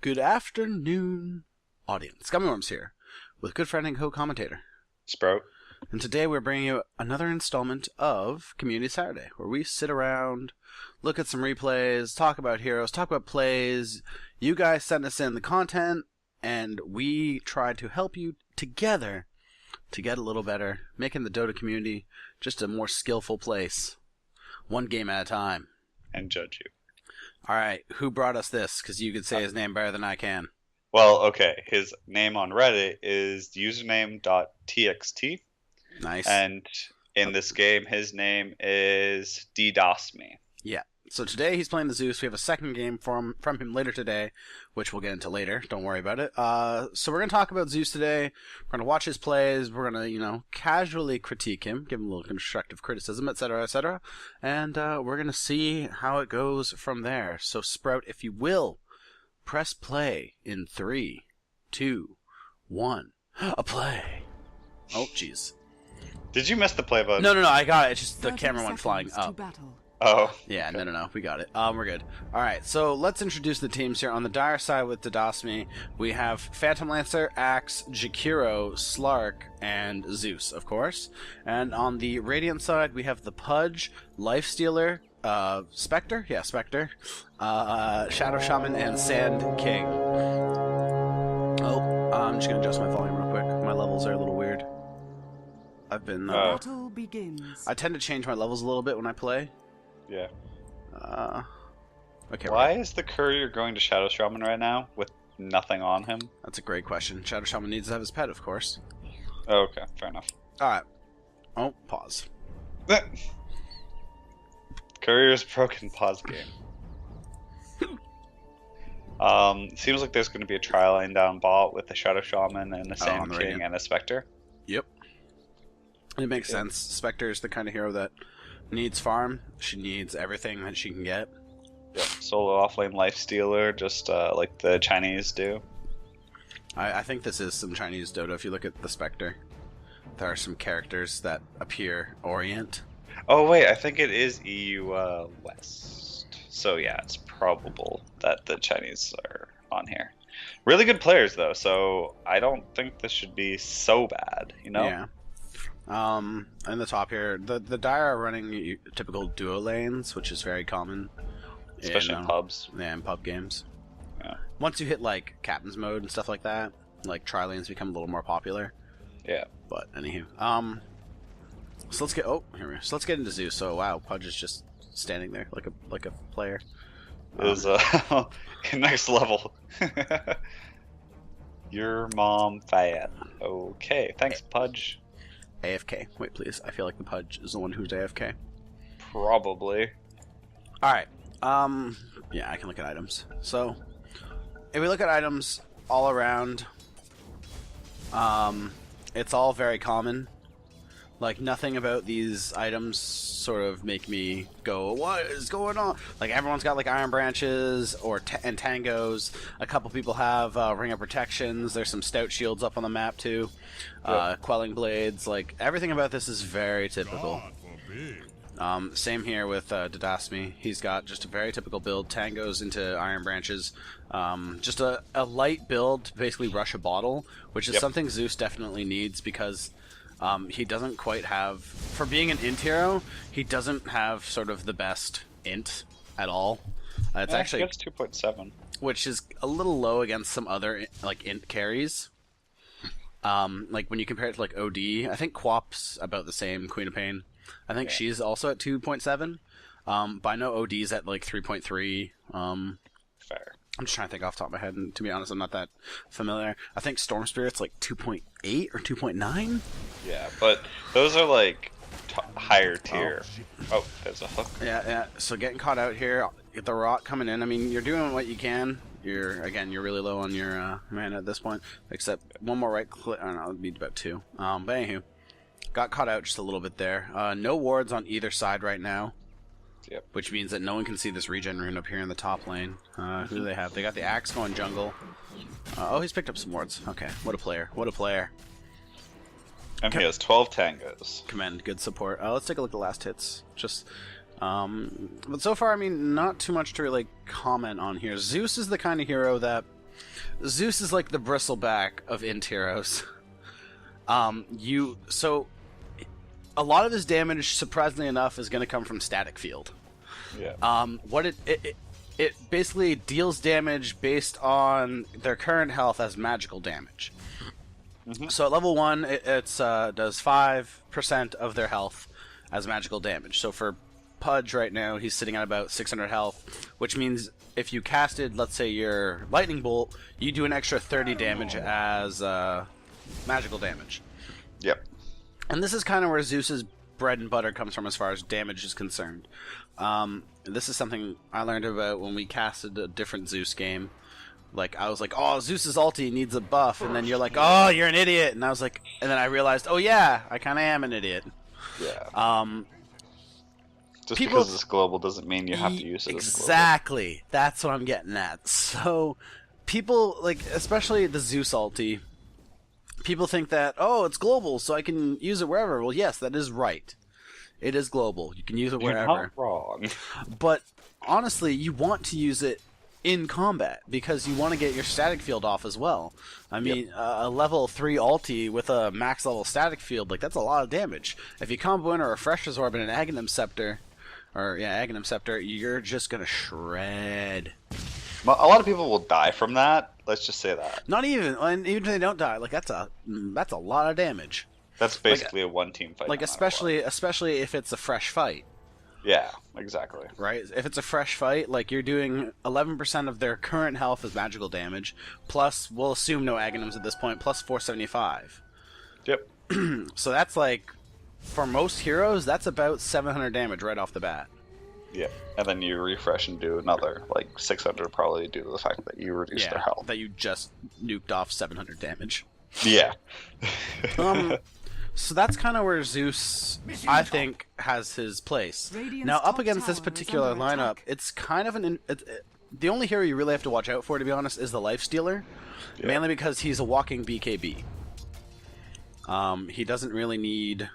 Good afternoon, audience. Gummy here with good friend and co-commentator Sproutt. And today we're bringing you another installment of Community Saturday, where we sit around, look at some replays, talk about heroes, talk about plays. You guys send us in the content, and we try to help you together to get a little better, making the Dota community just a more skillful place, one game at a time. And judge you. All right, who brought us this? Because you could say his name better than I can. Well, okay. His name on Reddit is username.txt. Nice. And in this game, his name is Deedasmi. Yeah. So today he's playing the Zeus. We have a second game from him later today, which we'll get into later. Don't worry about it. So we're going to talk about Zeus today. We're going to watch his plays. We're going to, casually critique him, give him a little constructive criticism, etc., etc. And we're going to see how it goes from there. So Sproutt, if you will, press play in 3, 2, 1. A play. Oh, jeez. Did you miss the play button? No, I got it. It's just the camera went flying up. Oh. Yeah, okay. No, we got it. We're good. Alright, so let's introduce the teams here. On the dire side with Deedasmi, we have Phantom Lancer, Axe, Jakiro, Slark, and Zeus, of course. And on the Radiant side, we have the Pudge, Lifestealer, Spectre? Yeah, Spectre. Shadow Shaman, and Sand King. Oh, I'm just going to adjust my volume real quick. My levels are a little weird. I've been... Battle begins. I tend to change my levels a little bit when I play. Yeah. Okay. Why is the courier going to Shadow Shaman right now with nothing on him? That's a great question. Shadow Shaman needs to have his pet, of course. Oh, okay, fair enough. Alright. Oh, pause. Courier's broken pause game. Seems like there's going to be a trial line down bot with the Shadow Shaman and the Sand King Radiant. and a Spectre. Yep. It makes sense. Spectre is the kind of hero that needs farm. She needs everything that she can get. Yep. Solo offlane Lifestealer, just like the Chinese do. I think this is some Chinese Dota. If you look at the Spectre, there are some characters that appear Orient. Oh wait, I think it is EU West. So yeah, it's probable that the Chinese are on here. Really good players though, so I don't think this should be so bad, Yeah. In the top here, the Dire are running typical duo lanes, which is very common. Especially in pubs. Yeah, in pub games. Yeah. Once you hit like captain's mode and stuff like that, like tri lanes become a little more popular. Yeah. But anywho, so let's get So let's get into Zeus. So wow, Pudge is just standing there like a player. Is next level. Your mom fat. Okay, thanks Pudge. AFK. Wait, please. I feel like the Pudge is the one who's AFK. Probably. Alright. Yeah, I can look at items. So, if we look at items all around, it's all very common. Like, nothing about these items sort of make me go, what is going on? Like, everyone's got, like, Iron Branches and Tangos. A couple people have Ring of Protections. There's some Stout Shields up on the map, too. Yep. Quelling Blades. Like, everything about this is very typical. Same here with Deedasmi. He's got just a very typical build. Tangos into Iron Branches. Just a light build to basically rush a bottle, which is something Zeus definitely needs because... he doesn't quite have, for being an int hero, he doesn't have sort of the best int at all. It's actually, it's 2.7, which is a little low against some other like int carries. Like when you compare it to like OD, I think Quap's about the same. Queen of Pain, I think she's also at 2.7. But I know OD's at like 3.3. Fair. I'm just trying to think off the top of my head, and to be honest, I'm not that familiar. I think Storm Spirit's like 2.8 or 2.9? Yeah, but those are like higher tier. Oh, there's a hook. Yeah, so getting caught out here, get the rot coming in. I mean, you're doing what you can. You're really low on your mana at this point, except one more right click. I don't know, it'd be about 2. But anywho, got caught out just a little bit there. No wards on either side right now. Yep. Which means that no one can see this regen rune up here in the top lane. Who do they have? They got the Axe going jungle. Oh, he's picked up some wards. Okay, what a player. What a player. And he has 12 tangos. Commend. Good support. Let's take a look at the last hits. Just But so far, I mean, not too much to really comment on here. Zeus is the kind of hero that Zeus is like the bristleback of int heroes. So a lot of his damage, surprisingly enough, is going to come from static field. Yeah. What it basically deals damage based on their current health as magical damage. Mm-hmm. So at level 1, it does 5% of their health as magical damage. So for Pudge right now, he's sitting at about 600 health, which means if you casted, let's say, your Lightning Bolt, you do an extra 30 damage as magical damage. Yep. And this is kind of where Zeus's bread and butter comes from as far as damage is concerned. This is something I learned about when we casted a different Zeus game. Like, I was like, oh, Zeus's ulti needs a buff, and then you're like, oh, you're an idiot, and I was like, and then I realized, oh yeah, I kind of am an idiot. Yeah. Just because it's global doesn't mean you have to use it as global. Exactly. That's what I'm getting at. So, people, like, especially the Zeus ulti, people think that, oh, it's global, so I can use it wherever. Well, yes, that is right. It is global. You can use it wherever. You're not wrong. But, honestly, you want to use it in combat, because you want to get your static field off as well. I mean, a level 3 ulti with a max level static field, like, that's a lot of damage. If you combo in a Refresh's Orb and an Aghanim Scepter, you're just gonna shred. Well, a lot of people will die from that. Let's just say that. Not even, and even if they don't die, like that's a lot of damage. That's basically a one-team fight. Like especially if it's a fresh fight. Yeah, exactly. Right? If it's a fresh fight, like you're doing 11% of their current health as magical damage, plus we'll assume no Aghanims at this point, plus 475. Yep. So that's like, for most heroes, that's about 700 damage right off the bat. Yeah, and then you refresh and do another, like, 600 probably due to the fact that you reduce their health. That you just nuked off 700 damage. Yeah. So that's kind of where Zeus, I think, has his place. Now, up against this particular lineup, it's kind of the only hero you really have to watch out for, to be honest, is the Lifestealer. Yeah. Mainly because he's a walking BKB. He doesn't really need...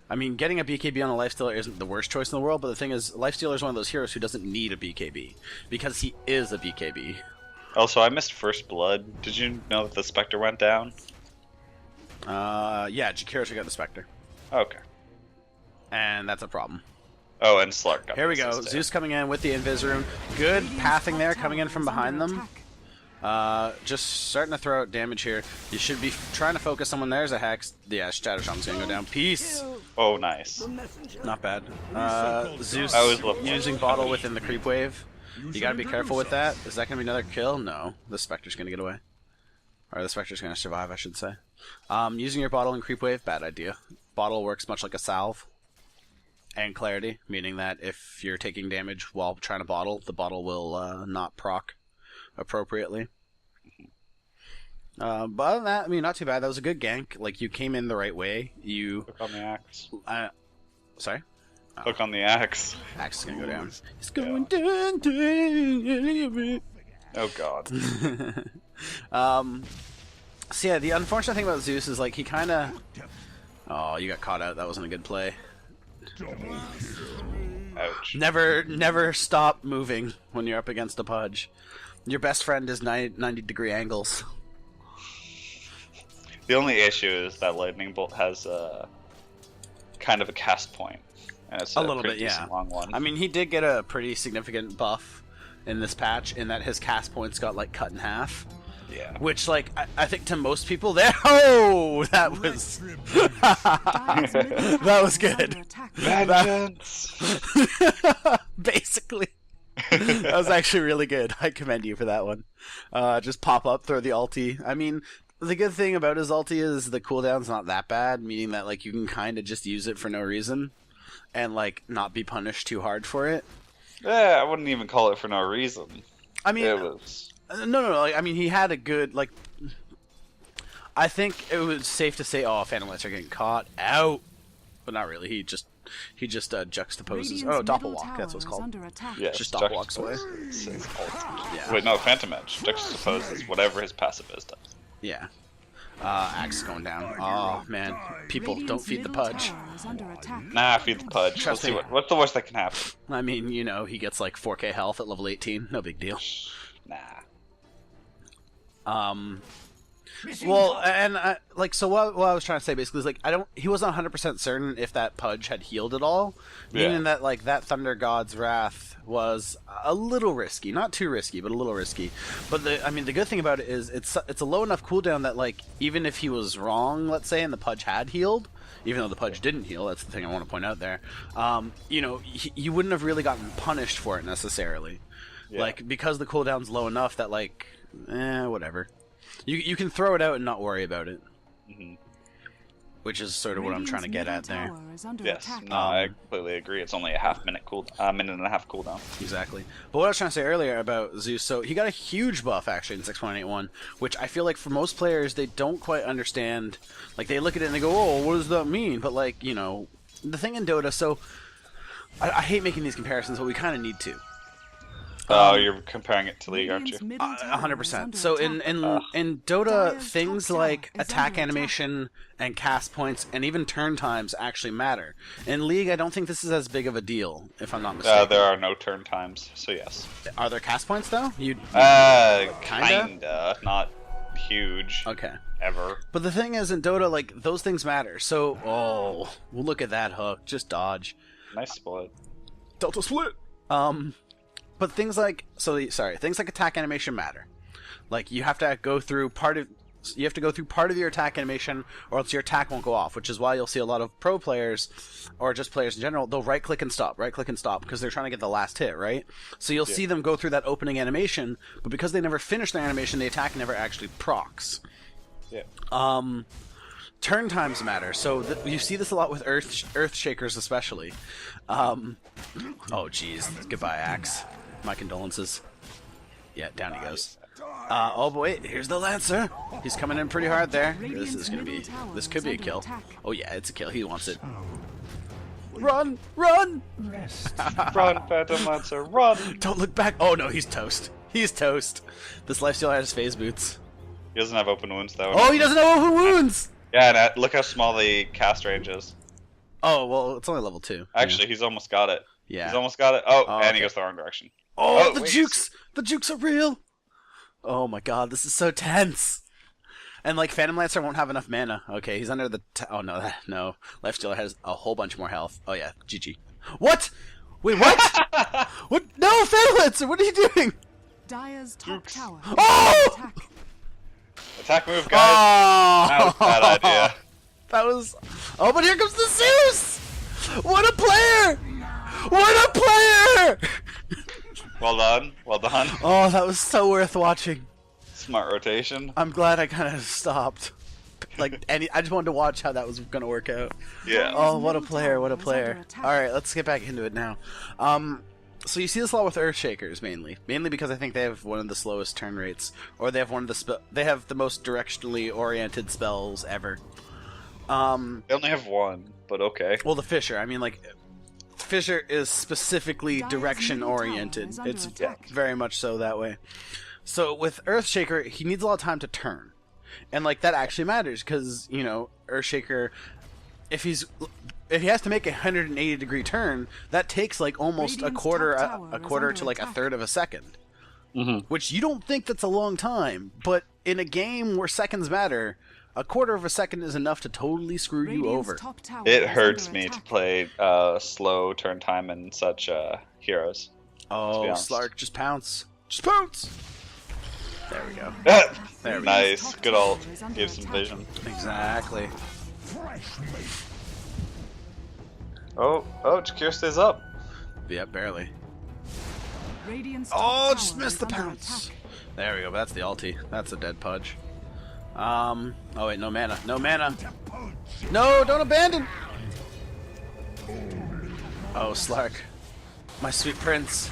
I mean, getting a BKB on a Lifestealer isn't the worst choice in the world, but the thing is, Lifestealer is one of those heroes who doesn't need a BKB, because he is a BKB. Also, I missed First Blood. Did you know that the Spectre went down? Yeah, Jakira got the Spectre. Okay. And that's a problem. Oh, and Slark got Here we go, Zeus coming in with the Invis Rune. Good pathing there, coming in from behind them. Just starting to throw out damage here. You should be trying to focus someone. There's a Hex. Yeah, Shadow Shaman's gonna go down. Peace! Oh, nice. Not bad. Zeus using Bottle within the creep wave. You gotta be careful with that. Is that gonna be another kill? No. The Spectre's gonna get away. Or the Spectre's gonna survive, I should say. Using your Bottle in creep wave, bad idea. Bottle works much like a salve. And Clarity, meaning that if you're taking damage while trying to bottle, the bottle will not proc appropriately. But other than that, I mean, not too bad. That was a good gank. Like, you came in the right way. You hook on the axe. Sorry? Hook on the axe. Axe is gonna go down. It's going down. Oh god. So yeah, the unfortunate thing about Zeus is like he kind of. Oh, you got caught out. That wasn't a good play. Ouch. Never stop moving when you're up against a Pudge. Your best friend is 90-degree angles. The only issue is that Lightning Bolt has kind of a cast point. And it's a little bit, yeah. Long one. I mean, he did get a pretty significant buff in this patch in that his cast points got like cut in half. Yeah. Which, like, I think to most people there... Oh! That was... that was good. Vengeance! Basically. That was actually really good. I commend you for that one. Just pop up, throw the ulti. I mean, the good thing about his ulti is the cooldown's not that bad, meaning that, like, you can kind of just use it for no reason and, like, not be punished too hard for it. Yeah, I wouldn't even call it for no reason. I mean... It was... No. Like, I mean, he had a good, like... I think it was safe to say, oh, Phantom Lights are getting caught out. But not really. He just juxtaposes. Oh, Doppelwalk. That's what it's called. Yeah, just Doppelwalks away. Yeah. Wait, no, Phantom Edge. Juxtaposes whatever his passive is does. Yeah. Axe is going down. Oh, man. People, don't feed the Pudge. Nah, feed the Pudge. Let's see what's the worst that can happen. I mean, you know, he gets like 4k health at level 18. No big deal. Nah. Well, and so what I was trying to say basically is like he wasn't 100% certain if that Pudge had healed at all, meaning that like that Thunder God's Wrath was a little risky, not too risky, but a little risky. But the good thing about it is it's a low enough cooldown that like even if he was wrong, let's say, and the Pudge had healed, even though the Pudge didn't heal, that's the thing I want to point out there. You wouldn't have really gotten punished for it necessarily, like because the cooldown's low enough that like, whatever. You can throw it out and not worry about it. Mm-hmm. Which is sort of what I'm trying to get at there. Yes, no, I completely agree. It's only a minute and a half cooldown. Exactly. But what I was trying to say earlier about Zeus, so he got a huge buff actually in 6.81, which I feel like for most players they don't quite understand. Like they look at it and they go, "Oh, what does that mean?" But like the thing in Dota. So I hate making these comparisons, but we kind of need to. Oh, you're comparing it to League, aren't you? 100%. So in Dota, things like attack animation and cast points and even turn times actually matter. In League, I don't think this is as big of a deal, if I'm not mistaken. There are no turn times, so yes. Are there cast points, though? Kinda. Not huge. Okay. Ever. But the thing is, in Dota, like, those things matter. So, well, look at that hook. Just dodge. Nice split. Delta split! But things like attack animation matter. Like you have to go through part of your attack animation, or else your attack won't go off. Which is why you'll see a lot of pro players, or just players in general, they'll right click and stop, because they're trying to get the last hit, right? So you'll see them go through that opening animation, but because they never finish their animation, the attack never actually procs. Yeah. Turn times matter. So you see this a lot with Earth Shakers, especially. Oh, jeez. Goodbye, Axe. My condolences. Yeah, down he goes. Oh boy, here's the Lancer. He's coming in pretty hard there. This could be a kill. Oh yeah, it's a kill. He wants it. Run! Run! Run, Phantom Lancer, run! Don't look back. Oh no, he's toast. He's toast. This lifestealer has phase boots. He doesn't have open wounds though. Oh, he doesn't have open wounds! Yeah, and look how small the cast range is. Oh, well, it's only level 2. Actually, he's almost got it. Yeah. He's almost got it. And he goes the wrong direction. Oh, the jukes! The jukes are real! Oh my god, this is so tense! And, like, Phantom Lancer won't have enough mana. Okay, he's under the... oh, no, no. Lifestealer has a whole bunch more health. Oh, yeah, GG. What? Wait, what? What? No, Phantom Lancer, what are you doing? Dire's top tower. Oh! Attack move, guys! Oh! That was a bad idea. That was... Oh, but here comes the Zeus! What a player! What a player! Well done. Well done. Oh, that was so worth watching. Smart rotation. I'm glad I kind of stopped. Like, I just wanted to watch how that was going to work out. Yeah. Oh, what a player, what a player. Alright, let's get back into it now. So you see this a lot with Earthshakers, mainly. Mainly because I think they have one of the slowest turn rates. Or they have they have the most directionally oriented spells ever. They only have one, but okay. Well, the Fisher. I mean, like... Fisher is specifically direction oriented. It's very much so that way. So with Earthshaker, he needs a lot of time to turn. And like that actually matters because, Earthshaker, if he has to make a 180-degree turn, that takes like almost a quarter to like a third of a second. Mm-hmm. Which you don't think that's a long time, but in a game where seconds matter, a quarter of a second is enough to totally screw you over. It hurts me to play slow turn time and such heroes. Oh, Slark, just pounce. Just pounce! There we go. There we nice. Good ult. Give some vision. Exactly. Oh, Jakir stays up. Yep, barely. Oh, just missed the pounce. There we go, but that's the ulti. That's a dead Pudge. Oh wait, no mana. No mana. No, don't abandon! Oh, Slark. My sweet prince.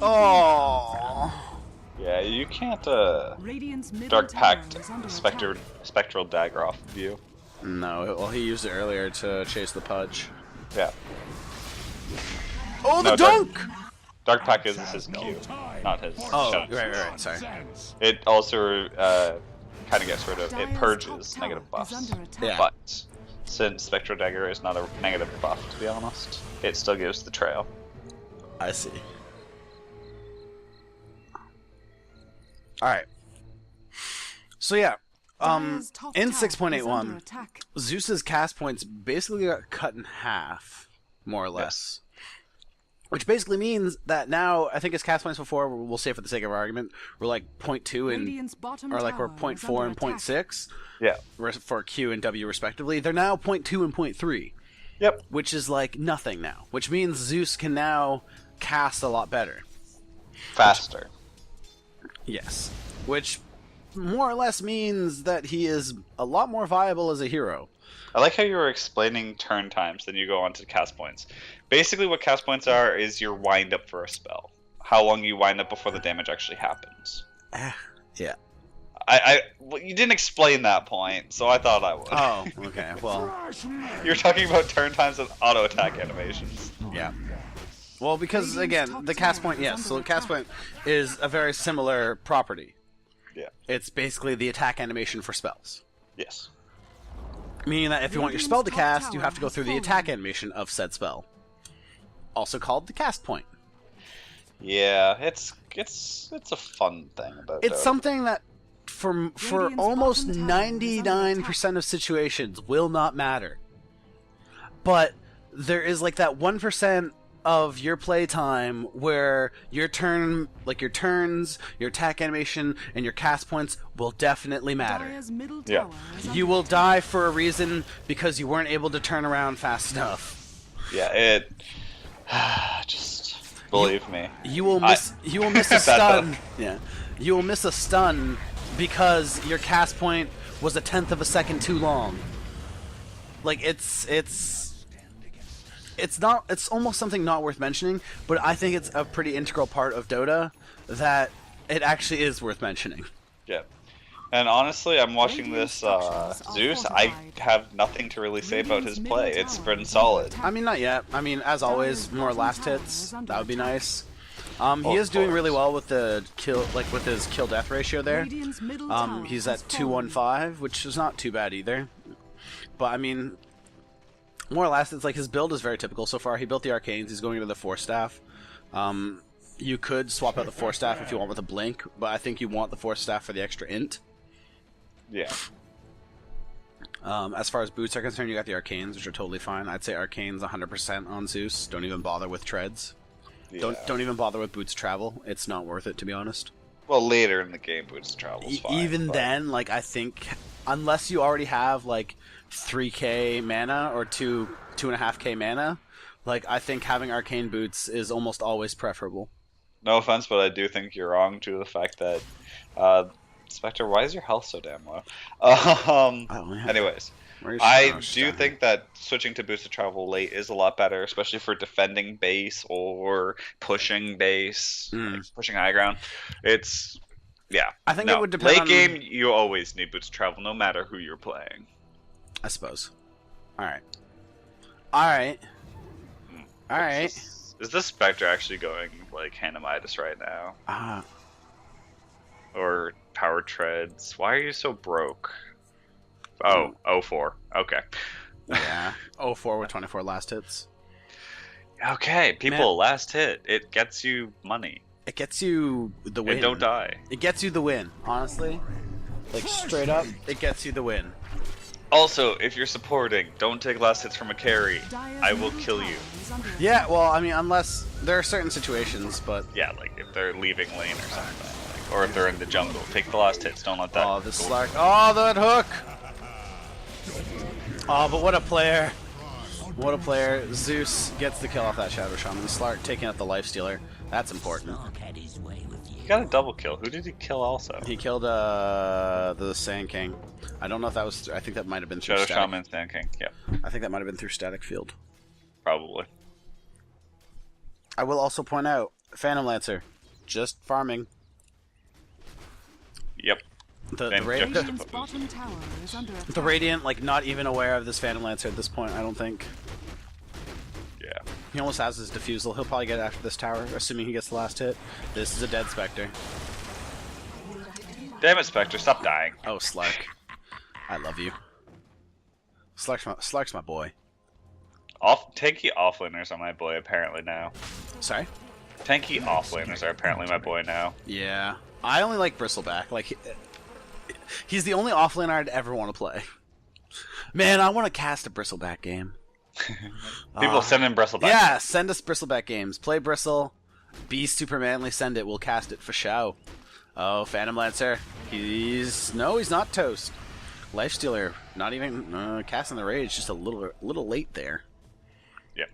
Oh. Yeah, you can't Dark Pact Spectral Dagger off of you. No, well he used it earlier to chase the Pudge. Yeah. Oh, the dunk! Dark Pact is his Q, not his. Oh, right, sorry. It also kind of gets rid of, it purges negative buffs. Yeah. But since Spectral Dagger is not a negative buff, to be honest, it still gives the trail. I see. All right. So yeah, Dire's top in tower is under 6.81, attack. Zeus's cast points basically got cut in half, more or less. Which basically means that now, I think his cast points before, we'll say for the sake of argument, were like 0.2 and Radiant's bottom or like we're tower is 0.4 under and attack. 0.6 Yeah. for Q and W respectively. They're now 0.2 and 0.3, Yep. which is like nothing now. Which means Zeus can now cast a lot better. Faster. Yes. Which more or less means that he is a lot more viable as a hero. I like how you were explaining turn times, then you go on to cast points. Basically, what cast points are is your wind up for a spell. How long you wind up before the damage actually happens. Yeah. Well, you didn't explain that point, so I thought I would. Oh, okay. Well, You're talking about turn times and auto attack animations. yeah. Well, because again, the cast point, yes. So the cast point is a very similar property. Yeah. It's basically the attack animation for spells. Yes. Meaning that if you want your spell to cast, you have to go through the attack animation of said spell. Also called the cast point. Yeah, it's a fun thing about It's Dota. something that for almost 99% of situations will not matter. But there is like that 1% of your playtime where your turn, like your turns, your attack animation, and your cast points will definitely matter. Dire's middle Yeah. tower is You under will attack. die for a reason because you weren't able to turn around fast enough. Yeah, it. Just believe me. You will miss. You will miss a That stun. Yeah, you will miss a stun because your cast point was 1/10 of a second too long. Like it's not. It's almost something not worth mentioning, but I think it's a pretty integral part of Dota that it actually is worth mentioning. Yeah. And honestly, I'm watching Radiant this structures are Zeus. I fortified. have nothing to really say about his Radiant's play. middle It's tower been is solid. under attack. I mean, not yet. I mean, as always, more last tower hits. is under That would be attack. nice. He Oh, is doing of really course. well with the kill, like with his kill death ratio there. Radiant's middle tower He's has at fallen. 215, which is not too bad either. But I mean, more or less, it's like his build is very typical so far. He built the arcanes. He's going into the Force Staff. You could swap out the Force Staff if you want with a blink, but I think you want the Force Staff for the extra int. Yeah. As far as boots are concerned, you got the arcanes, which are totally fine. I'd say arcanes 100% on Zeus. Don't even bother with treads. Yeah. Don't even bother with boots travel. It's not worth it, to be honest. Well, later in the game, Boots travels fine. Even but- then, like, I think unless you already have like 3k mana or 2.5k mana, like, I think having arcane boots is almost always preferable. No offense, but I do think you're wrong to the fact that, Spectre, why is your health so damn low? Oh, yeah. Anyways, Where's- I oh, she's do down think that switching to boosted travel late is a lot better, especially for defending base or pushing base, like pushing high ground. It's, yeah. I think no. it would depend Late on- game, you always need boosted travel, no matter who you're playing. I suppose. Alright. Alright. Alright. Is this Spectre actually going like Hanamitis right now? Or Power Treads? Why are you so broke? Oh, 04. Okay. Yeah. 04 with 24 last hits. Okay, people, last hit. It gets you money. It gets you the win. And don't die. It gets you the win, honestly. Like, straight up, it gets you the win. Also, if you're supporting, don't take last hits from a carry. Dire's I will middle kill tower you. is under attack. Yeah, well, I mean, unless there are certain situations, but Yeah, like if they're leaving lane or something. Like, or if they're in the jungle. Take the last hits, don't let that oh, this go. Slark. Oh, that hook! Oh, but what a player. What a player. Zeus gets the kill off that Shadow Shaman. Slark taking out the Lifestealer. That's important. He got a double kill. Who did he kill also? He killed the Sand King. I don't know if that was... I think that might have been through Shadow Static. Shaman, Sand King. Yep, I think that might have been through Static Field. probably. I will also point out, Phantom Lancer, just farming. Yep. The And Radiant, Radiant's bottom tower is under attack. the Radiant, like, not even aware of this Phantom Lancer at this point, I don't think. Yeah. He almost has his Diffusal. He'll probably get it after this tower, assuming he gets the last hit. This is a dead Spectre. Damn it, Spectre, stop dying. Oh, Slark. I love you. Slark's my boy. Tanky offlaners are my boy apparently now. Sorry? Tanky offlaners are apparently my boy now. Yeah. I only like Bristleback. Like, he's the only offlane I'd ever want to play. Man, I want to cast a Bristleback game. People send in Bristleback. Yeah, send us Bristleback games. Play Bristle. Be super manly. Send it. We'll cast it for show. Oh, Phantom Lancer. He's not toast. Lifestealer. Not even casting the rage. Just a little late there. Yeah.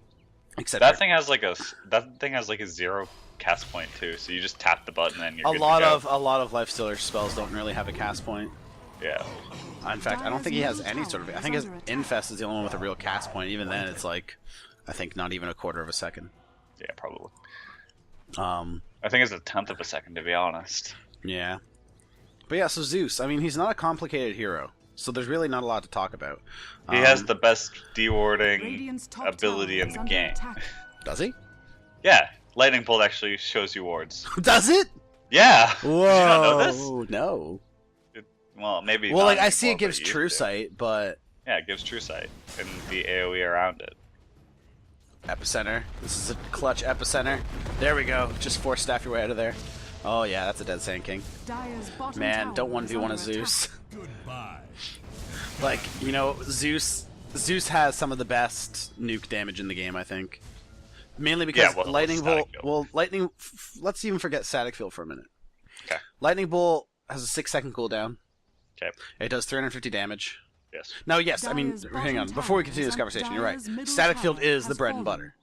Except that thing has like a 0 cast point too. So you just tap the button and you're a good lot to go. of Lifestealer spells don't really have a cast point. Yeah. In fact, I don't think he has any sort of. I think his Infest is the only one with a real cast point. Even then, it's like, I think not even a quarter of a second. Yeah, probably. I think it's a 1/10 of a second, to be honest. Yeah. But yeah, so Zeus. I mean, he's not a complicated hero, so there's really not a lot to talk about. He has the best dewarding Radiant's top ability tower in is the under game. attack. Does he? Yeah, Lightning Bolt actually shows you wards. Does it? Yeah. Whoa. Did you not know this? No. Well, maybe. Well, not like I see, anymore, it gives but it True used to. Sight, but Yeah, it gives True Sight and the AOE around it. Epicenter. This is a clutch Epicenter. There we go. Just force staff your way out of there. Oh yeah, that's a dead Sand King. Dire's bottom Man, tower don't is 1v1 a under Zeus. Goodbye. Like, you know, Zeus has some of the best nuke damage in the game, I think. Mainly because Yeah, well, Lightning Static Bolt. Field. Let's even forget Static Field for a minute. Okay. Lightning Bolt has a 6-second cooldown. Okay. It does 350 damage. Yes. Now, yes, I mean, Dire's hang on. bottom Before we tower continue this is conversation, under you're right. Dire's middle Static Field tower is the has bread and fallen. butter.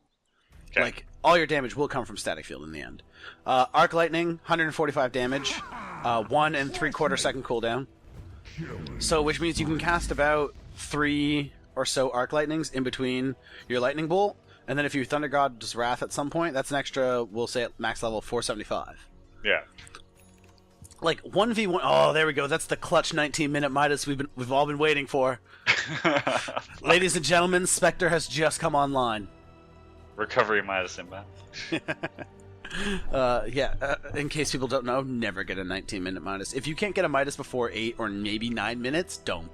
Okay. Like, all your damage will come from Static Field in the end. Arc Lightning, 145 damage, 1 3/4 second cooldown. So, which means you can cast about 3 or so Arc Lightnings in between your Lightning Bolt, and then if you Thunder God's Wrath at some point, that's an extra, we'll say at max level, 475. Yeah. Like, 1v1, oh, there we go, that's the clutch 19-minute Midas we've all been waiting for. Ladies and gentlemen, Spectre has just come online. Recovery minus inbound. In case people don't know, never get a 19-minute Midas. If you can't get a Midas before 8 or maybe 9 minutes, don't.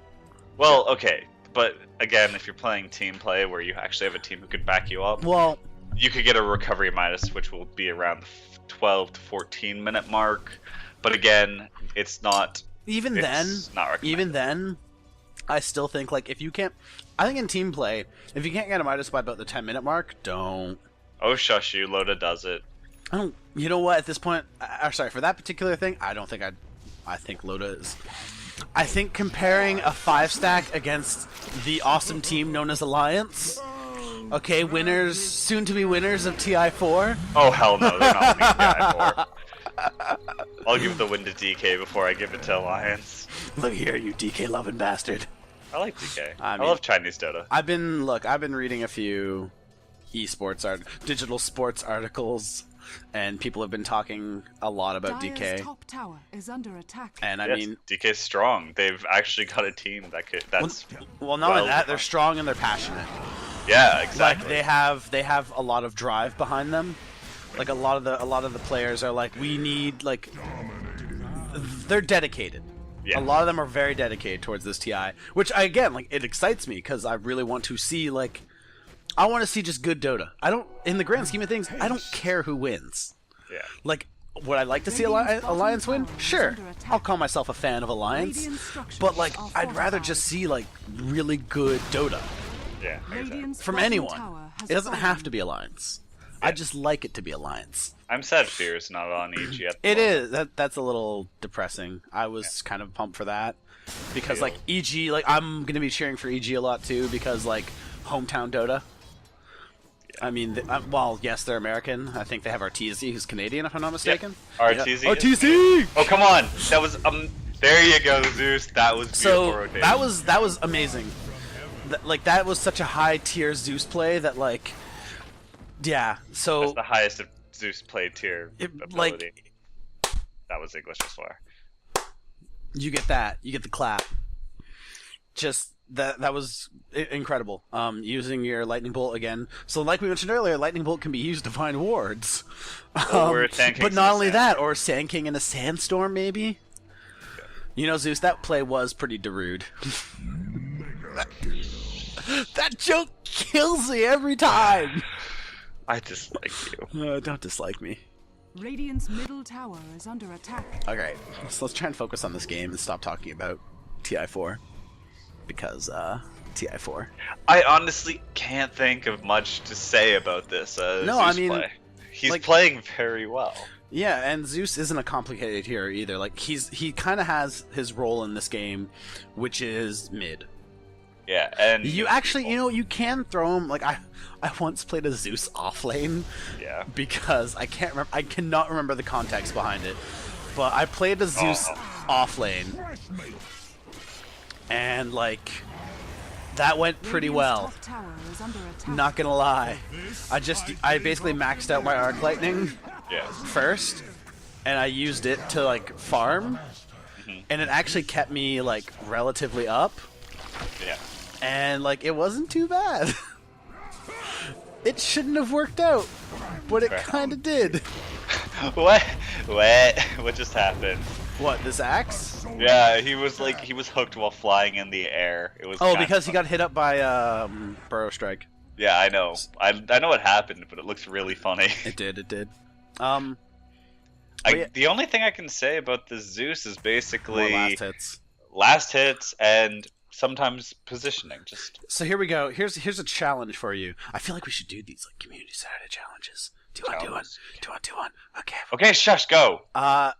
Well, okay, but again, if you're playing team play where you actually have a team who could back you up, Well, you could get a recovery minus, which will be around the 12 to 14 minute mark. But again, it's not. even It's then, not recommended. even then, I still think, like, if you can't, I think in team play, if you can't get a Midas by about the 10-minute mark, don't. Oh, shush you! Loda does it. I don't. You know what? At this point, sorry, for that particular thing, I don't think I think Loda is. I think comparing a 5-stack against the awesome team known as Alliance. Okay, winners, soon to be winners of TI4. Oh hell no! They're not winning the I4. I'll give the win to DK before I give it to Alliance. Look here, you DK loving bastard. I like DK. I I mean- love Chinese Dota. I've been reading a few esports digital sports articles, and people have been talking a lot about Dire's DK. top tower is under attack. And I Yes, mean, DK's strong. They've actually got a team that's well, not only well that, they're defined. strong and they're passionate. Yeah, exactly. Like they have a lot of drive behind them. Like a lot of the players are like, we need, like, they're dedicated. Yeah. A lot of them are very dedicated towards this TI, which again, like, it excites me because I really want to see, like, I want to see just good Dota. I don't, in the grand scheme of things, I don't care who wins. Yeah. Like, would I like to see Alliance win? Sure. I'll call myself a fan of Alliance. But, like, I'd rather just see, like, really good Dota Yeah. Exactly. Radiant's from bottom anyone. tower has It doesn't fallen. have to be Alliance. I just like it to be Alliance. I'm sad Fear's not on EG yet. It is. That's a little depressing. I was kind of pumped for that. Because, like, EG, like, I'm going to be cheering for EG a lot, too, because, like, hometown Dota. I mean, well, yes, they're American. I think they have RTZ, who's Canadian, if I'm not mistaken. RTZ. Yeah. RTZ! Oh come on! That was There you go, Zeus. That was beautiful So, rotation. that was amazing. Like, that was such a high-tier Zeus play that, like, yeah, so... That's the highest of Zeus played tier It- ability. That was English as well. You get that. You get the clap. Just that was incredible. Using your Lightning Bolt again. So, like we mentioned earlier, Lightning Bolt can be used to find wards. Or Sand Kings but in not a only sand. that, or Sand King in a sandstorm, maybe. You know, Zeus, that play was pretty Darude. That joke kills me every time. I dislike you. Don't dislike me. Radiant's middle tower is under attack. Okay, so let's try and focus on this game and stop talking about TI4. Because, TI4. I honestly can't think of much to say about this No, Zeus I mean, play. He's like- playing very well. Yeah, and Zeus isn't a complicated hero either. Like, he kind of has his role in this game, which is mid. Yeah, and You actually, you can throw him. Like, I once played a Zeus off lane yeah. because I cannot remember the context behind it. But I played a Zeus off lane, and like that went pretty well. Top tower is under attack. Not gonna lie, I basically maxed out my arc lightning Yeah. first, and I used it to like farm, and it actually kept me like relatively up, Yeah. and like it wasn't too bad. It shouldn't have worked out, but it kind of did. What? What just happened? What, this axe? Yeah, he was hooked while flying in the air. It was Oh, kinda because he fun. got hit up by Burrow Strike. Yeah, I know. I know what happened, but it looks really funny. It did. yeah. The only thing I can say about the Zeus is More basically last hits. and sometimes positioning. Just So here we go. Here's a challenge for you. I feel like we should do these like community Saturday challenges. Do one. okay, shush, go. So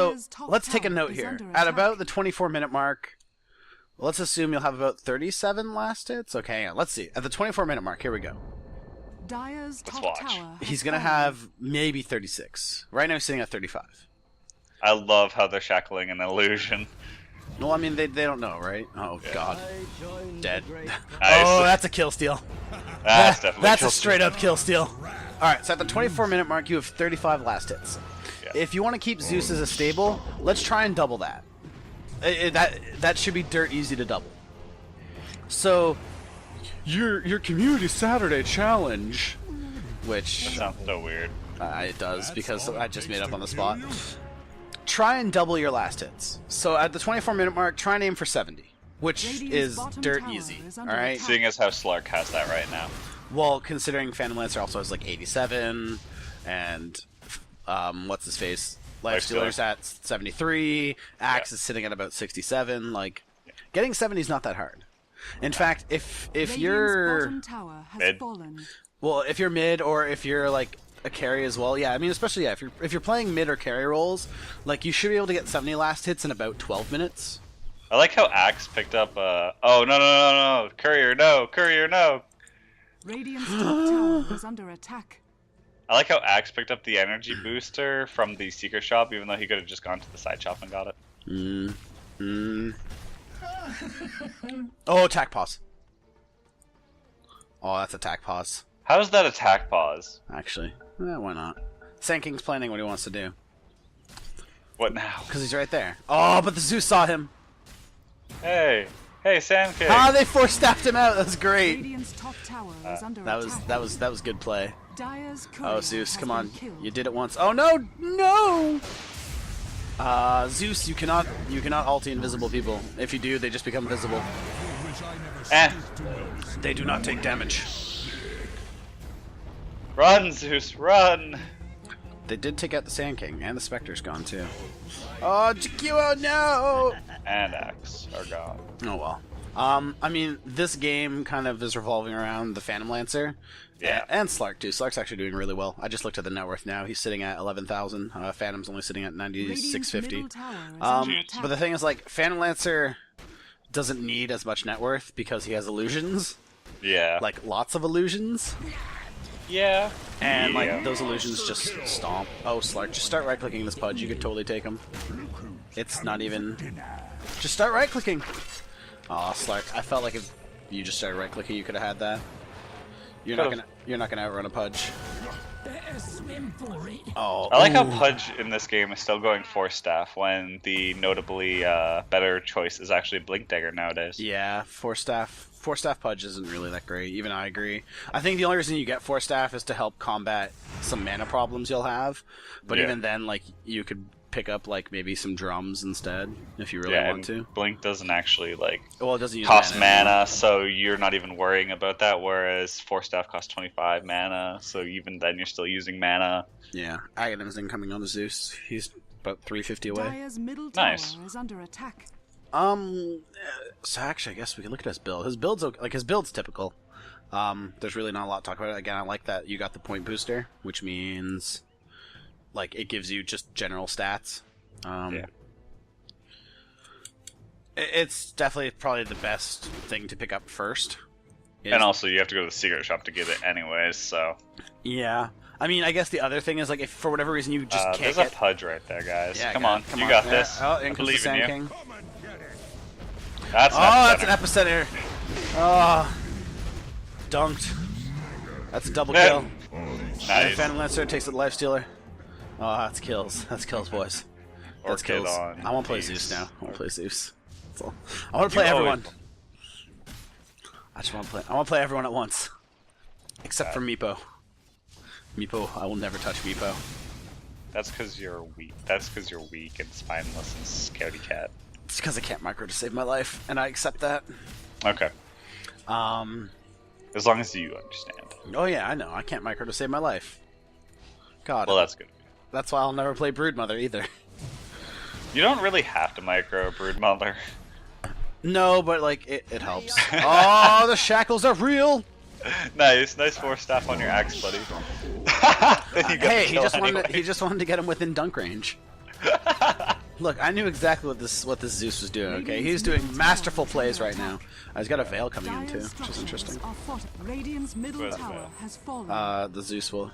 Dire's top let's take a tower note is here. under At attack. about the 24-minute mark, let's assume you'll have about 37 last hits. Okay, yeah, let's see. At the 24-minute mark, here we go. Dire's Let's top watch. tower has He's gonna fallen. have maybe 36. Right now, he's sitting at 35. I love how they're shackling an illusion. Well, I mean, they don't know, right? Oh God, dead. Nice. Oh, that's a kill steal. That's definitely That's a kill straight up kill steal. All right, so at the 24-minute mark, you have 35 last hits. Yeah. If you want to keep Zeus as a stable, let's try and double that. That should be dirt easy to double. So, your community Saturday challenge, That which sounds so weird. it does because I just made up on the spot. Try and double your last hits. So at the 24-minute mark, try and aim for 70, which Radiant's is bottom dirt tower easy. is All under right. attack. Seeing as how Slark has that right now. Well, considering Phantom Lancer also has like 87, and what's his face? Lifestealer's at 73. Axe is sitting at about 67. Like, getting 70 is not that hard. In fact, if Radiant's you're bottom tower has Mid. fallen. well, if you're mid or if you're like a carry as well, yeah. I mean, especially if you're playing mid or carry roles, like you should be able to get 70 last hits in about 12 minutes. I like how Axe picked up. Oh no! Courier no! Radiant's top tower is under attack. I like how Axe picked up the energy booster from the secret shop, even though he could have just gone to the side shop and got it. Oh, attack pause. Oh, that's attack pause. How's that attack pause? Actually, why not? Sand King's planning what he wants to do What now? because he's right there. Oh, but the Zeus saw him. Hey, Sand King. Ah, they force staffed him out. That's great. Radiant's top tower is under That attack. was good play. Dire's Oh, courier Zeus, has come been on. killed. You did it once. Oh no! Zeus, you cannot ulti invisible people. If you do, they just become visible. Eh. They do not take damage. Run, Zeus, run! They did take out the Sand King, and the Spectre's gone too. Oh, Jakiro, no! And Axe are gone. Oh well. I mean, this game kind of is revolving around the Phantom Lancer. Yeah. And Slark too. Slark's actually doing really well. I just looked at the net worth now. He's sitting at 11,000. Phantom's only sitting at Radiant's 9,650. middle tower is under attack. But the thing is, like, Phantom Lancer doesn't need as much net worth because he has illusions. Yeah. Like, lots of illusions. yeah. And, Yeah. like, those illusions just stomp. Oh, Slark, just start right-clicking this Pudge. You could totally take him. It's not even... Just start right-clicking. Aw, Slark, I felt like if you just started right-clicking, you could have had that. You're not gonna outrun a Pudge. Oh, I like how ooh. Pudge in this game is still going Force Staff when the notably better choice is actually Blink Dagger nowadays. Yeah, Force Staff Pudge isn't really that great. Even I agree. I think the only reason you get Force Staff is to help combat some mana problems you'll have. But Yeah. even then, like, you could pick up like maybe some drums instead if you really Yeah, want to. Blink doesn't actually like Well, it doesn't use cost mana. mana, so you're not even worrying about that. Whereas Force Staff costs 25 mana, so even then you're still using mana. Yeah, Aghanim's incoming on the Zeus. He's about 350 away. Dire's middle tower Nice. is under attack. So actually, I guess we can look at his build. His build's okay. Like his build's typical. There's really not a lot to talk about. Again, I like that you got the point booster, which means like it gives you just general stats. Yeah. It's definitely probably the best thing to pick up first. And also, you have to go to the secret shop to get it anyways, so... Yeah. I mean, I guess the other thing is, like, if for whatever reason you just can't there's get... a Pudge right there, guys. Yeah, come on, you got this. Oh, I in comes the believe in Sand you. King. That's That's an epicenter. Oh. Dunked. That's a double kill. Nice. Phantom Lancer takes the Lifestealer. Oh, that's kills. That's kills, boys. That's Orchid kills. on I want to play Zeus. Zeus now. I want to play Zeus. That's all. I want to play everyone. I just want to play. I want to play everyone at once, except for Meepo. Meepo, I will never touch Meepo. That's because you're weak. That's because you're weak and spineless and scaredy cat. It's because I can't micro to save my life, and I accept that. Okay. As long as you understand. Oh yeah, I know. I can't micro to save my life. God. Well, that's good. That's why I'll never play Broodmother either. You don't really have to micro Broodmother. No, but like it helps. Oh, the shackles are real. Nice Force Staff on your axe, buddy. Then you got Hey, the kill anyway. he just wanted to get him within dunk range. Look, I knew exactly what this Zeus was doing. Okay, he's doing masterful plays right now. He's got a Veil coming in too, which is interesting. Radiant's middle Where's the tower Veil? has fallen. The Zeus will.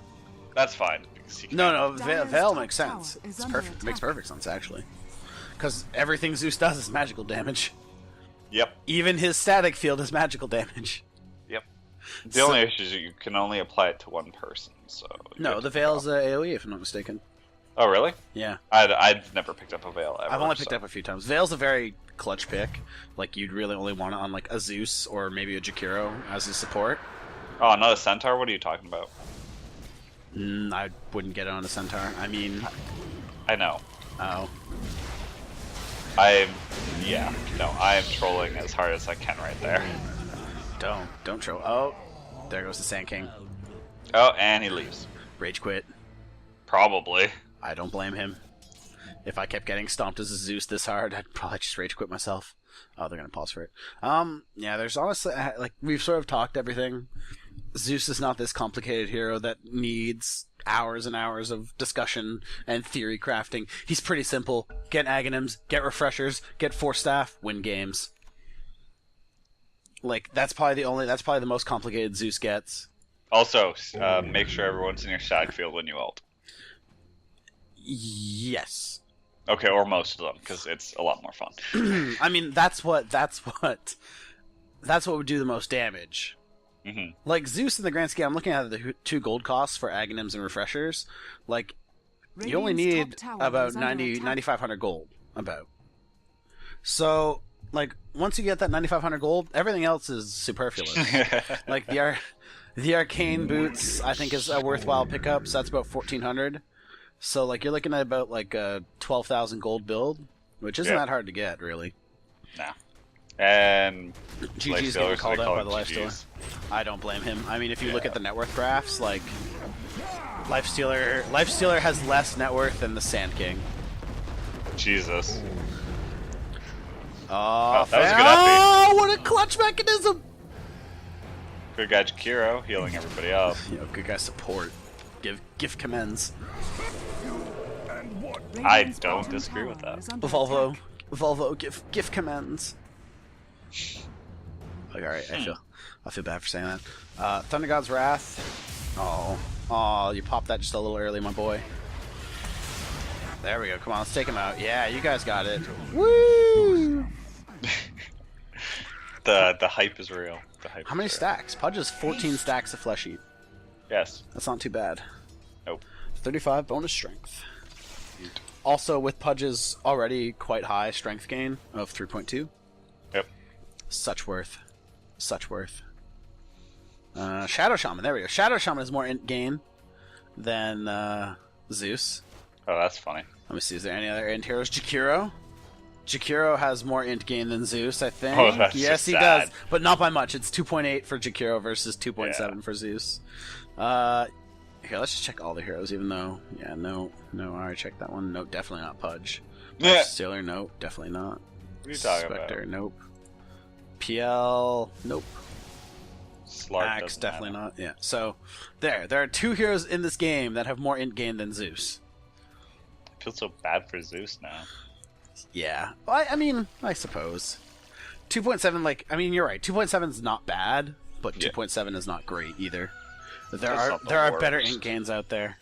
That's fine. Because he can- No, Dire's Veil top makes sense. tower is It's under perfect. Makes attack. perfect sense actually, because everything Zeus does is magical damage. Yep. Even his static field is magical damage. Yep. The only issue is you can only apply it to one person. So you No, have the to Veil pick is AOE if I'm not mistaken. Oh, really? Yeah. I've never picked up a Veil ever. I've only picked so- up a few times. Veil's a very clutch pick. Like, you'd really only want it on, like, a Zeus or maybe a Jakiro as a support. Oh, another Centaur? What are you talking about? I wouldn't get it on a Centaur. I mean... I know. Oh. I am trolling as hard as I can right there. Don't troll. Oh, there goes the Sand King. Oh, and he leaves. Rage quit. Probably. I don't blame him. If I kept getting stomped as a Zeus this hard, I'd probably just rage quit myself. Oh, they're gonna pause for it. Yeah, there's honestly, like, we've sort of talked everything. Zeus is not this complicated hero that needs hours and hours of discussion and theory crafting. He's pretty simple. Get Aghanims, get refreshers, get Force Staff, win games. Like, that's probably the most complicated Zeus gets. Also, make sure everyone's in your shag field when you ult. Yes. Okay, or most of them, because it's a lot more fun. I mean, that's what would do the most damage. Mm-hmm. Like, Zeus in the grand scheme, I'm looking at the 2 gold costs for Aghanims and refreshers. Like, you only Radiant's need top tower about is under 9,500 gold. About. So, like, once you get that 9,500 gold, everything else is superfluous. Like, the arcane boots, I think, is a worthwhile pickup, so that's about 1,400. So, like, you're looking at about, like, a 12,000 gold build, which isn't that hard to get, really. Nah. And GG's getting called out by the Lifestealer. I don't blame him. I mean, if you look at the net worth graphs, like, Lifestealer has less net worth than the Sand King. Jesus. Oh, that was a good upbeat. oh, what a clutch mechanism! Good guy Jakiro, healing everybody up. Yo, good guy support. Gift commends. I Radiant's don't bottom disagree with tower that. is under Volvo, attack. gift commends. Like, alright, I feel bad for saying that. Thunder God's Wrath. Oh, you popped that just a little early, my boy. There we go. Come on, let's take him out. Yeah, you guys got it. Woo! The hype is real. How many stacks? Pudge has 14 stacks of Flesh Eat. Yes. That's not too bad. Nope. 35 bonus strength. Also, with Pudge's already quite high strength gain of 3.2. Yep. Such worth. Such worth. Shadow Shaman, there we go. Shadow Shaman is more int gain than Zeus. Oh, that's funny. Let me see, is there any other int heroes? Jakiro? Jakiro has more int gain than Zeus, I think. Oh, that's yes, just he sad. does, but not by much. It's 2.8 for Jakiro versus 2.7 for Zeus. Here, let's just check all the heroes, even though, yeah, no, I already checked that one. No, definitely not Pudge. Yeah. Stealer, nope, definitely not. What are you talking Spectre, about? nope. PL, nope. Slark Axe, doesn't definitely matter. not. Yeah, so there are 2 heroes in this game that have more int gain than Zeus. I feel so bad for Zeus now. Yeah, well, I mean, I suppose 2.7. Like, I mean, you're right. 2.7 is not bad, but Yeah. 2.7 is not great either. There That's are not the there are better worst. int gains out there.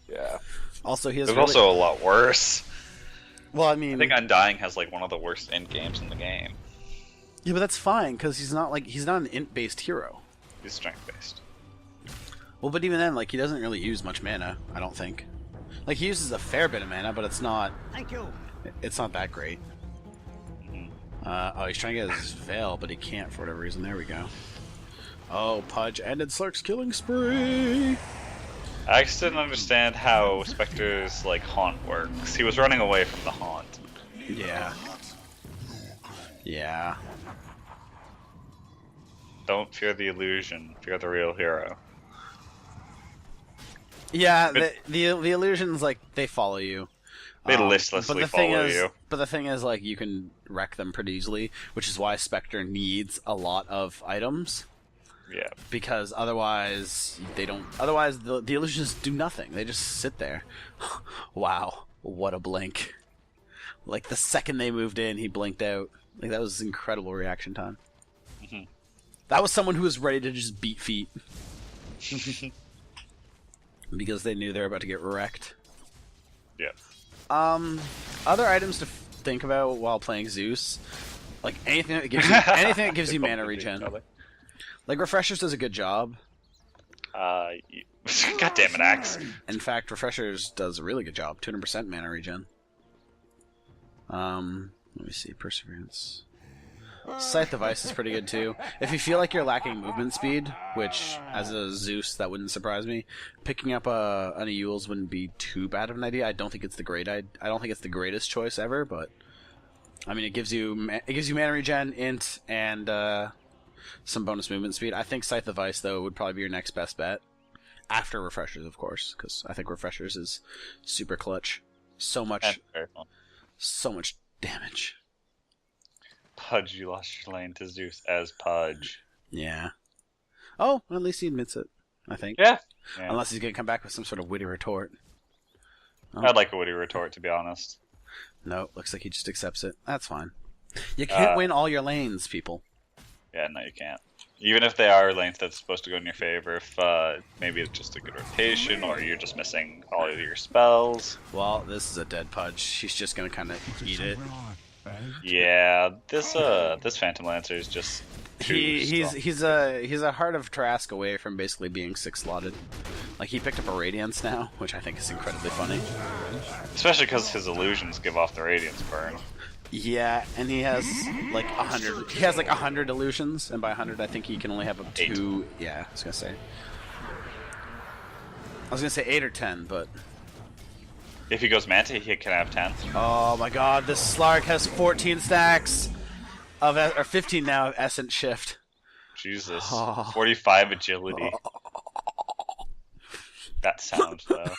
Yeah. Also, he has There's really, also a lot worse. well, I mean, I think Undying has like one of the worst end games in the game. yeah, but that's fine because he's not an int based hero. He's strength based. Well, but even then, like, he doesn't really use much mana. I don't think. Like, he uses a fair bit of mana, but it's not. Thank you. It's not that great. Oh, he's trying to get his Veil, but he can't for whatever reason. There we go. Oh, Pudge ended Slark's killing spree! I just didn't understand how Spectre's like haunt works. He was running away from the haunt. Yeah. Yeah. Don't fear the illusion, fear the real hero. Yeah, But- the illusions, like, they follow you. They listlessly follow you. But the thing is, like, you can wreck them pretty easily, which is why Spectre needs a lot of items. Yeah. Because otherwise, they don't. Otherwise, the illusions do nothing. They just sit there. Wow, what a blink! Like the second they moved in, he blinked out. Like that was incredible reaction time. Mhm. That was someone who was ready to just beat feet because they knew they were about to get wrecked. Yeah. Other items to think about while playing Zeus, like anything that gives you anything that gives you mana regen. Like Refreshers does a good job. God damn it, Axe. In fact, Refreshers does a really good job. 200% mana regen. Let me see. Perseverance. Scythe of Ice is pretty good too. If you feel like you're lacking movement speed, which as a Zeus that wouldn't surprise me, picking up an Eul's wouldn't be too bad of an idea. I don't think it's the greatest choice ever, but I mean it gives you mana regen, int, and some bonus movement speed. I think Scythe of Ice though would probably be your next best bet. After Refreshers, of course, because I think Refreshers is super clutch. So much damage. Pudge, you lost your lane to Zeus as Pudge. Yeah. Oh, at least he admits it, I think. Yeah. Unless he's going to come back with some sort of witty retort. Oh. I'd like a witty retort, to be honest. No, looks like he just accepts it. That's fine. You can't win all your lanes, people. Yeah, no, you can't. Even if they are lanes that's supposed to go in your favor, if maybe it's just a good rotation, or you're just missing all of your spells. Well, this is a dead Pudge. He's just going to kind of eat it. Yeah, this Phantom Lancer is just too strong. He's a Heart of Trask away from basically being 6-slotted. Like, he picked up a Radiance now, which I think is incredibly funny. Especially because his illusions give off the Radiance burn. Yeah, and he has like 100. He has like 100 illusions, and by 100, I think he can only have up to 2. Yeah, I was gonna say 8 or 10, but If he goes Manta, he can have 10. oh my God, this Slark has 14 stacks of or 15 now of Essence Shift. Jesus, Oh. 45 agility. That sound though.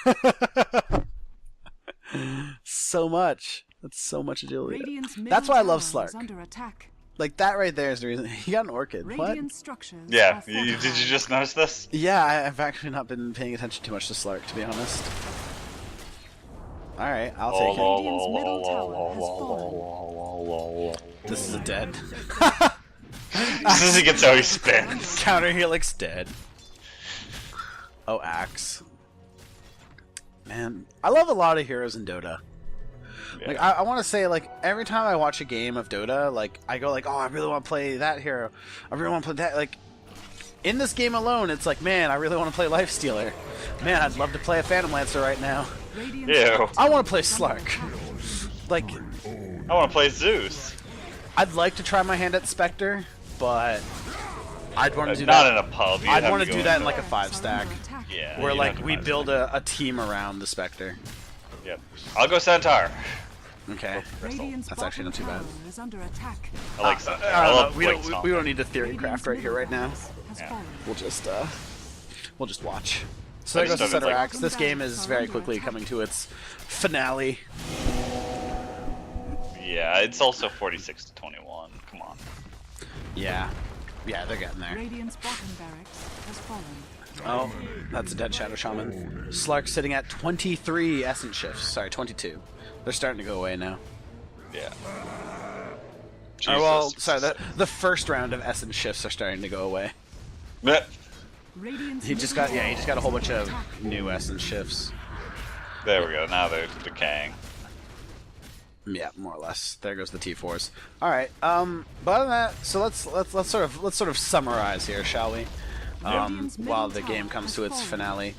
So much. That's so much agility. Radiant's middle That's why I love tower is Slark. under attack. Like that right there is the reason. He got an Orchid. What? Radiant structures Yeah, are did you fortified. just notice this? Yeah, I've actually not been paying attention too much to Slark, to be honest. Alright, I'll take it. Radiant's middle tower has fallen. This is a dead. As soon as he gets out, he spins. Counter Helix dead. Oh, Axe. Man, I love a lot of heroes in Dota. Like, I want to say, like, every time I watch a game of Dota, like, I go like, oh, I really want to play that hero. I really want to play that. Like, in this game alone, it's like, man, I really want to play Lifestealer. Man, I'd love to play a Phantom Lancer right now. Radiant Ew. structures I want to play are under Slark. attack. Like, I want to play Zeus. I'd like to try my hand at Spectre, but I'd want to do Not that. in a pub. You'd I'd have want to go do that in into- like a 5 Are stack. under attack. Yeah. Where you'd like have to we find build something. a team around the Spectre. Yep. I'll go Centaur. Okay. Radiant's That's actually not too bad. bottom tower is under attack. I like Centaur. I love we Blink don't we don't need to theory craft right here right now. Has Yeah. fallen. We'll just watch. So there goes the just don't center like- axe. This game is very quickly coming to its finale. Yeah, it's also 46 to 21. Come on. Yeah. Yeah, they're getting there. Radiant's bottom barracks has fallen. Oh, that's a dead Shadow Shaman. Slark sitting at 23 Essence Shifts. Sorry, 22. They're starting to go away now. Yeah. Oh, well, Jesus. sorry, the first round of Essence Shifts are starting to go away. Meh. Radiant's He just got a whole bunch of new Essence Shifts. There we go. Now they're decaying. Yeah, more or less. There goes the T4s. All right. But other than that, so let's sort of summarize here, shall we? While the game comes to its finale.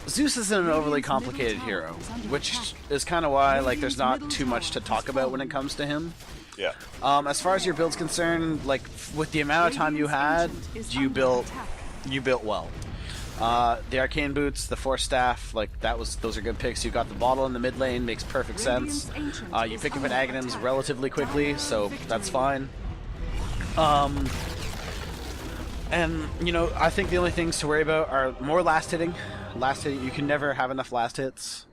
Zeus isn't an overly complicated hero, which is kind of why like there's not too much to talk about when it comes to him. Yeah. As far as your build's concerned, like with the amount of time you had, you built well. The arcane boots, the force staff, like those are good picks. You got the bottle in the mid lane, makes perfect sense. You pick up an Aghanims relatively quickly, so that's fine. And you know, I think the only things to worry about are more last hitting. Last hit, you can never have enough last hits.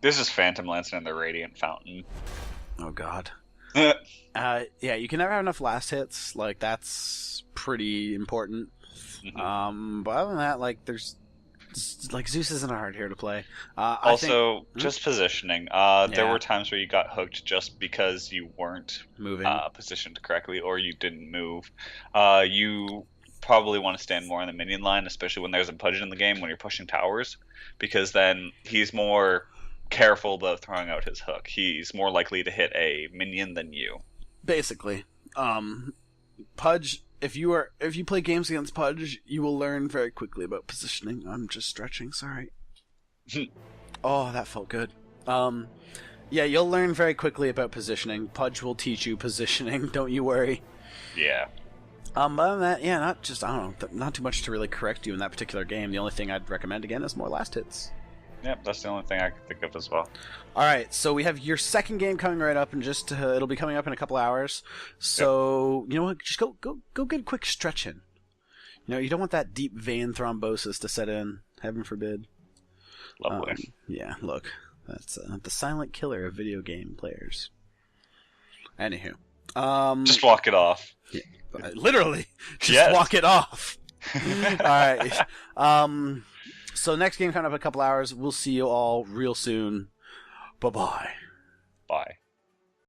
This is Phantom Lance and the Radiant Fountain. Oh God. Yeah, you can never have enough last hits. Like that's pretty important. But other than that, like there's like Zeus isn't a hard hero to play. Also, just positioning. There Yeah. were times where you got hooked just because you weren't moving. positioned correctly or you didn't move. You probably want to stand more on the minion line, especially when there's a Pudge in the game when you're pushing towers, because then he's more careful about throwing out his hook. He's more likely to hit a minion than you. Basically, Pudge. If you play games against Pudge, you will learn very quickly about positioning. I'm just stretching. Sorry. Oh, that felt good. Yeah, you'll learn very quickly about positioning. Pudge will teach you positioning. Don't you worry. Yeah. But other than that, yeah, not too much to really correct you in that particular game. The only thing I'd recommend again is more last hits. Yep, that's the only thing I can think of as well. All right, so we have your second game coming right up, and just it'll be coming up in a couple hours. So you know what? Just go get a quick stretch in. You know, you don't want that deep vein thrombosis to set in. Heaven forbid. Lovely. Yeah, look, that's the silent killer of video game players. Anywho, Just walk it off. yeah, literally, just Yes. walk it off. All right. So next game coming up in a couple hours. We'll see you all real soon. Bye-bye. Bye.